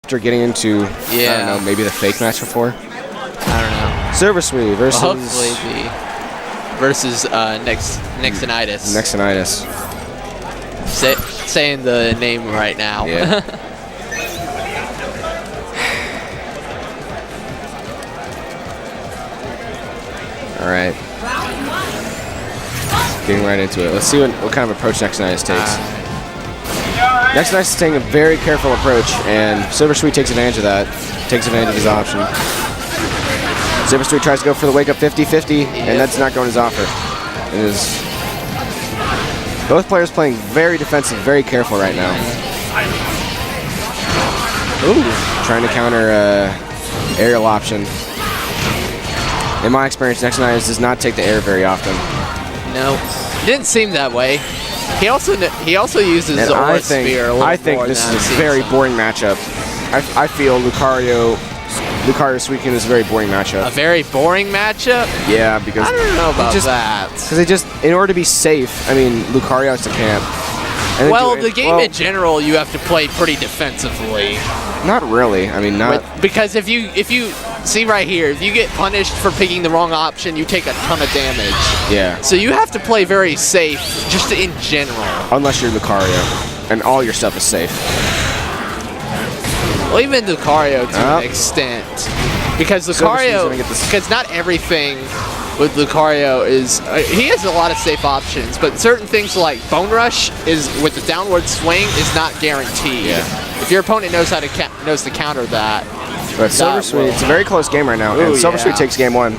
after getting into, I don't know, maybe the fake match before. I don't know. SilverSui versus... Well, hopefully versus Nexinitus. Nexinitus. Saying the name right now. Yeah. All right. Getting right into it. Let's see what kind of approach Nexinitus takes. Nexinitus is taking a very careful approach, and SilverSui takes advantage of that. Takes advantage of his option. SilverSui tries to go for the wake up 50-50, and that's not going his offer. It is both players playing very defensive, very careful right now. Ooh, trying to counter aerial option. In my experience, Nexinitus does not take the air very often. No, it didn't seem that way. He also uses the aura sphere a little I think more this than is a very boring matchup. I feel Lucario Suicune is a very boring matchup. A very boring matchup? Yeah, because I don't know about that. Because they just, in order to be safe, I mean, Lucario has to camp. Well, the game in general, you have to play pretty defensively. Not really. I mean, not because if you see right here, if you get punished for picking the wrong option, you take a ton of damage. Yeah. So you have to play very safe, just in general. Unless you're Lucario, and all your stuff is safe. Well, even Lucario to an extent, because Lucario, because not everything with Lucario is, he has a lot of safe options, but certain things like Bone Rush is with the downward swing is not guaranteed. Yeah. If your opponent knows how to counter that. But SilverSui, it's a very close game right now, and SilverSui takes game one.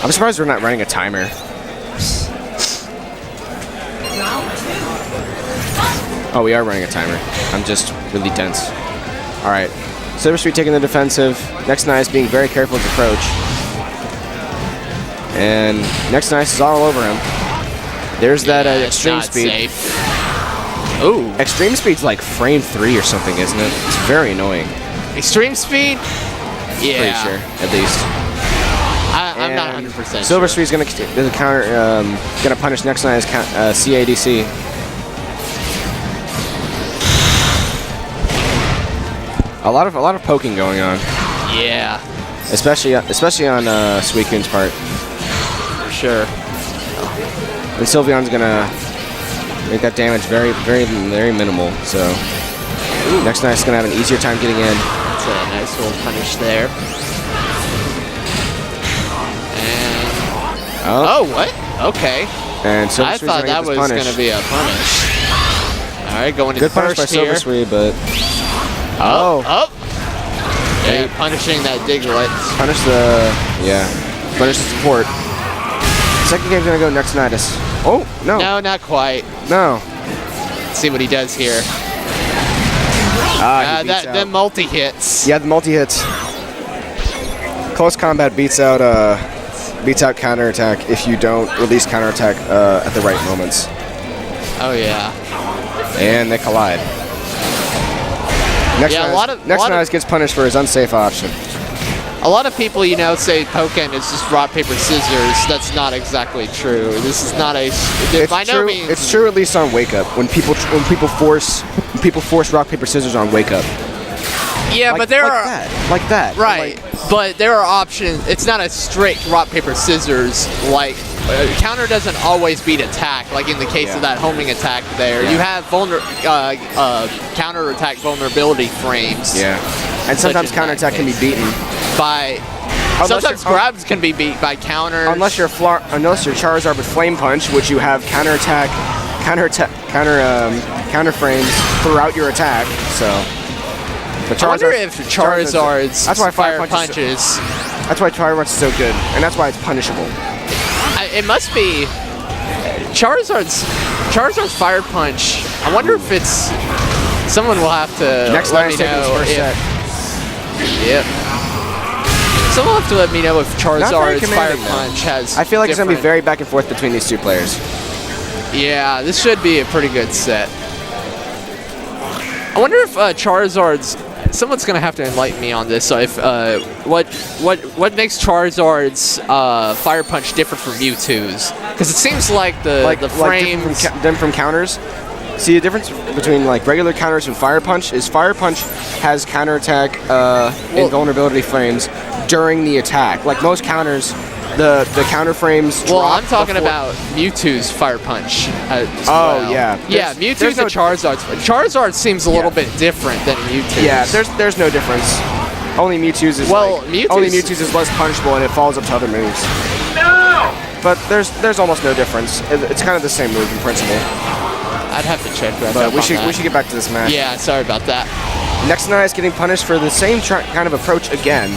I'm surprised we're not running a timer. Oh, we are running a timer. I'm just really tense. All right, SilverSui taking the defensive. Nexinitus being very careful with his approach. And Nexinitus is all over him. There's that extreme speed. Safe. Ooh. Extreme speed's like frame 3 or something, isn't it? It's very annoying. Extreme speed? Yeah. Pretty sure, at least. I'm not 100% sure. SilverSui's gonna punish Nexinitus CADC. A lot of poking going on. Yeah. Especially on Suicune's part. For sure. And Sylveon's gonna make that damage very, very, very minimal. So Nexinitus is gonna have an easier time getting in. That's a nice little punish there. And oh, what? Okay. And I thought that was gonna be a punish. All right, going to good punish by first here. SilverSui, but yeah, punishing that Diglett. Punish the support. Second game's gonna go Nexinitus. Oh, no. No, not quite. No. Let's see what he does here. The multi-hits. Yeah, the multi-hits. Close combat beats out counterattack if you don't release counterattack at the right moments. Oh, yeah. And they collide. Nexinitus gets punished for his unsafe option. A lot of people, say Pokken is just rock, paper, scissors. That's not exactly true. This is not a. By no means. It's true at least on Wake Up when people force rock, paper, scissors on Wake Up. Yeah, but there are like that. Right, but there are options. It's not a strict rock, paper, scissors. Like counter doesn't always beat attack. Like in the case of that homing attack there, you have counter attack vulnerability frames. Yeah, and sometimes counter attack can be beaten by. Sometimes grabs can be beat by counters. Unless you're Charizard with Flame Punch, which you have counter frames throughout your attack. So. I wonder if Charizard's fire punches. That's why Fire Punch is so good, and that's why it's punishable. It must be Charizard's fire punch. I wonder if it's. Someone will have to let me know if. Yep. Someone will have to let me know if Charizard's fire punch has. I feel like it's gonna be very back and forth between these two players. Yeah, this should be a pretty good set. I wonder if Charizard's. Someone's gonna have to enlighten me on this. So if what makes Charizard's fire punch different from Mewtwo's? Because it seems like the frame them from counters. See, the difference between like regular counters and Fire Punch is Fire Punch has counterattack invulnerability frames during the attack. Like most counters, the counter frames drop. Well, I'm talking before. about Mewtwo's Fire Punch. Yeah. Yeah, Mewtwo's and Charizard's. Charizard seems a little bit different than Mewtwo's. Yeah, there's no difference. Only Mewtwo's is only Mewtwo's is less punishable and it falls up to other moves. No! But there's almost no difference. It's kind of the same move in principle. I'd have to check that. But we should get back to this match. Yeah, sorry about that. Nexinitus getting punished for the same kind of approach again.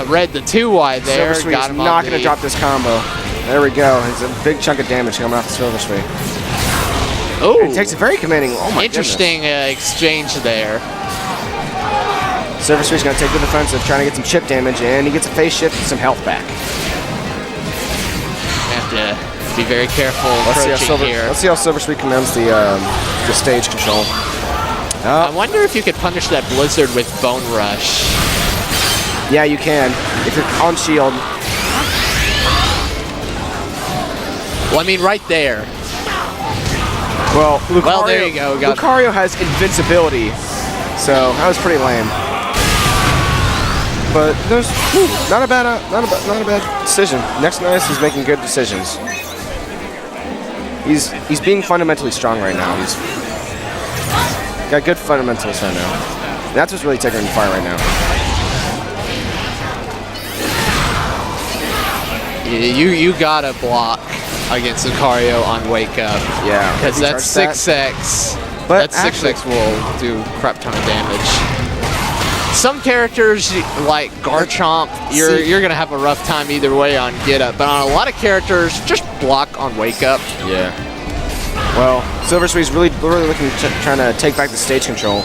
Read the 2Y there. SilverSui Got is him not going to drop this combo. There we go. It's a big chunk of damage coming off the SilverSui. Oh, it takes a very commanding. Oh my interesting exchange there. SilverSui's going to take the defensive, trying to get some chip damage, and he gets a phase shift and some health back. Have to be very careful approaching here. Let's see how SilverSui commands the stage control. I wonder if you could punish that Blizzard with Bone Rush. Yeah, you can. If you're on shield. Well, I mean, right there. Well, Lucario, there you go. Lucario has invincibility, so that was pretty lame. But there's not a bad decision. Nexinitus is making good decisions. He's being fundamentally strong right now. He's got good fundamentals right now. And that's what's really taking him far right now. You gotta block against Lucario on Wake Up. Yeah. Because that's 6x. But that 6x will do crap ton of damage. Some characters like Garchomp, you're gonna have a rough time either way on Get Up, but on a lot of characters, just block on Wake Up. Yeah. Well, SilverSui's really looking trying to take back the stage control.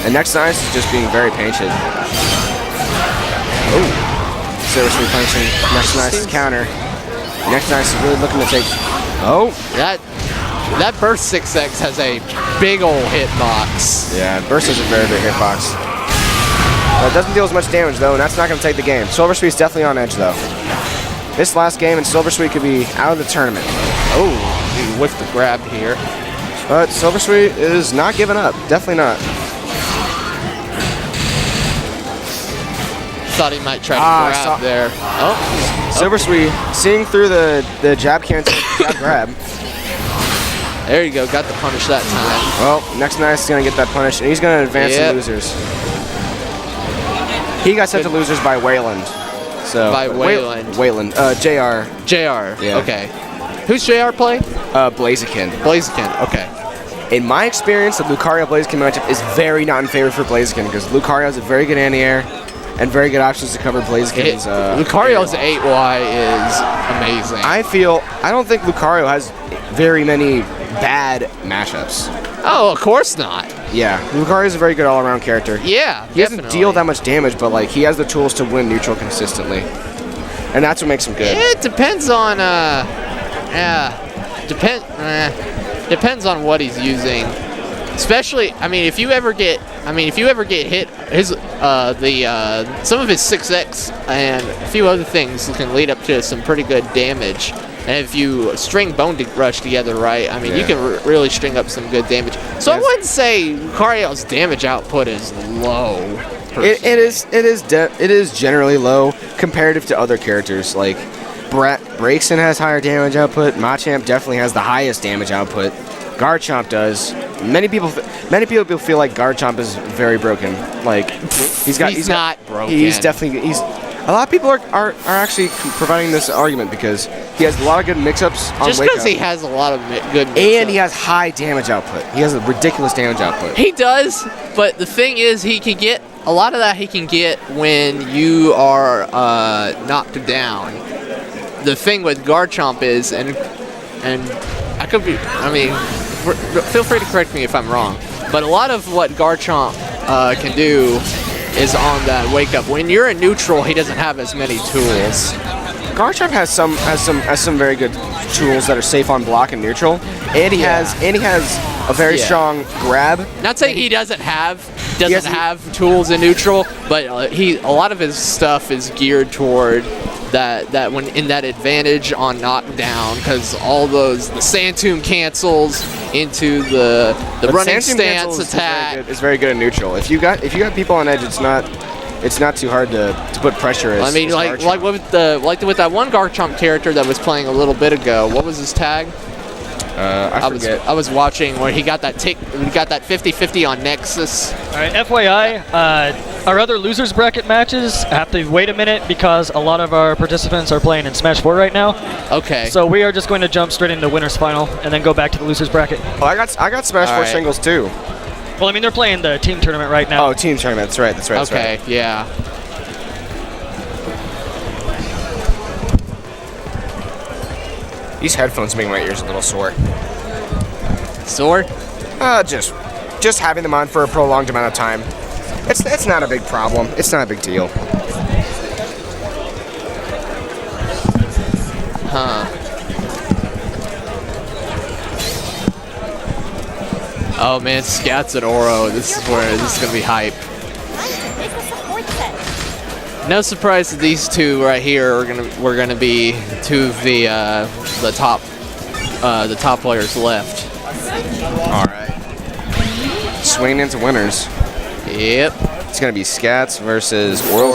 And Nexinitus is just being very patient. Oh. SilverSui punishing Nexinitus' counter. Nexinitus is really looking to take. Oh. That Burst 6x has a big old hitbox. Yeah, Burst is a very big hitbox. It doesn't deal as much damage though, and that's not going to take the game. SilverSui's definitely on edge though. This last game and SilverSui could be out of the tournament. Oh, he whiffed the grab here. But SilverSui is not giving up. Definitely not. Thought he might try to grab there. Oh. SilverSui seeing through the jab cancel, jab grab. There you go, got the punish that time. Well, Nexinitus is going to get that punish, and he's going to advance to losers. He got sent to losers by Wayland. So by Wayland? Wayland. JR. JR, yeah. Okay. Who's JR play? Blaziken. Blaziken, okay. In my experience, the Lucario-Blaziken matchup is very not in favor for Blaziken, because Lucario has a very good anti-air, and very good options to cover Blaziken's Lucario's 8Y is amazing. I don't think Lucario has very many bad matchups. Oh, of course not. Yeah, Lucario is a very good all-around character. Yeah, he doesn't deal that much damage, but like he has the tools to win neutral consistently, and that's what makes him good. It depends on depends on what he's using. Especially, I mean, if you ever get hit, his some of his 6x and a few other things can lead up to some pretty good damage. And if you string Bone Rush together right, I mean, you can really string up some good damage. So I wouldn't say Lucario's damage output is low. It is generally low comparative to other characters. Like Braixen has higher damage output. Machamp definitely has the highest damage output. Garchomp does. Many people feel like Garchomp is very broken. Like he's not broken. A lot of people are actually providing this argument because he has a lot of good mix-ups on just because he has a lot of good mix-ups. And he has high damage output. He has a ridiculous damage output. He does, but the thing is he can get a lot of that he can get when you are knocked down. The thing with Garchomp is, and I could be, I mean, feel free to correct me if I'm wrong, but a lot of what Garchomp can do is on that wake up. When you're in neutral, he doesn't have as many tools. Garchomp has some very good tools that are safe on block and neutral, and he has a very strong grab. Not saying he doesn't have tools in neutral, but a lot of his stuff is geared toward that when in that advantage on knockdown, because all the Sand Tomb cancels into the running stance attack. It's very good in neutral. If you got people on edge, it's not too hard to put pressure. I mean, like with that one Garchomp character that was playing a little bit ago. What was his tag? I forget. I was watching where he got that 50-50 on Nexus. All right, FYI, our other losers bracket matches have to wait a minute because a lot of our participants are playing in Smash 4 right now. Okay. So we are just going to jump straight into winners final and then go back to the losers bracket. Oh, I got Smash 4 singles too. Well, I mean, they're playing the team tournament right now. Oh, team tournament. That's right. Okay, yeah. These headphones make my ears a little sore. Sore? Just having them on for a prolonged amount of time. It's not a big problem. It's not a big deal. Huh. Oh man, Scats and Oro. This is gonna be hype. No surprise that these two right here are gonna be two of the top players left. All right. Swinging into winners. Yep. It's gonna be Scats versus Oro.